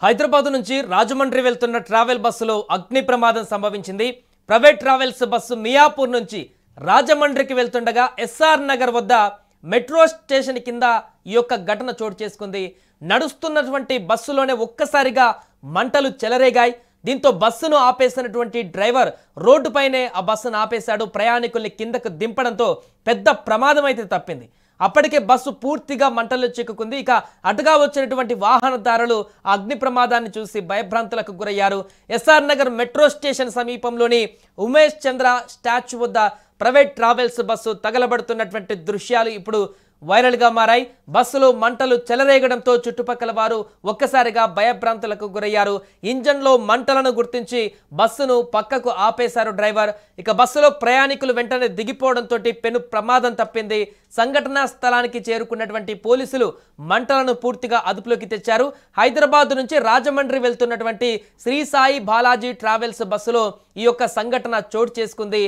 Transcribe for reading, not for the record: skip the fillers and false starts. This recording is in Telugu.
హైదరాబాద్ నుంచి రాజమండ్రి వెళ్తున్న ట్రావెల్ బస్సులో అగ్ని ప్రమాదం సంభవించింది. ప్రైవేట్ ట్రావెల్స్ బస్సు మియాపూర్ నుంచి రాజమండ్రికి వెళ్తుండగా ఎస్ఆర్ నగర్ వద్ద మెట్రో స్టేషన్ కింద ఈ యొక్క ఘటన చోటు చేసుకుంది. నడుస్తున్నటువంటి బస్సులోనే ఒక్కసారిగా మంటలు చెలరేగాయి. దీంతో బస్సును ఆపేసినటువంటి డ్రైవర్ రోడ్డుపైనే ఆ బస్సును ఆపేశాడు. ప్రయాణికుల్ని కిందకు దింపడంతో పెద్ద ప్రమాదం అయితే తప్పింది. అప్పటికే బస్సు పూర్తిగా మంటల్లో చిక్కుకుంది. ఇక అటుగా వచ్చినటువంటి వాహనదారులు ఆ అగ్ని ప్రమాదాన్ని చూసి భయభ్రాంతులకు గురయ్యారు. ఎస్ఆర్ నగర్ మెట్రో స్టేషన్ సమీపంలోని ఉమేష్ చంద్ర స్టాచ్యూ వద్ద ప్రైవేట్ ట్రావెల్స్ బస్సు తగలబడుతున్నటువంటి దృశ్యాలు ఇప్పుడు వైరల్గా మారాయి. బస్సులో మంటలు చెలరేగడంతో చుట్టుపక్కల వారు ఒక్కసారిగా భయభ్రాంతులకు గురయ్యారు. ఇంజన్లో మంటలను గుర్తించి బస్సును పక్కకు ఆపేశారు డ్రైవర్. ఇక బస్సులో ప్రయాణికులు వెంటనే దిగిపోవడంతో పెను ప్రమాదం తప్పింది. సంఘటనా స్థలానికి చేరుకున్నటువంటి పోలీసులు మంటలను పూర్తిగా అదుపులోకి తెచ్చారు. హైదరాబాద్ నుంచి రాజమండ్రి వెళ్తున్నటువంటి శ్రీ సాయి బాలాజీ ట్రావెల్స్ బస్సులో ఈ యొక్క సంఘటన చోటు చేసుకుంది.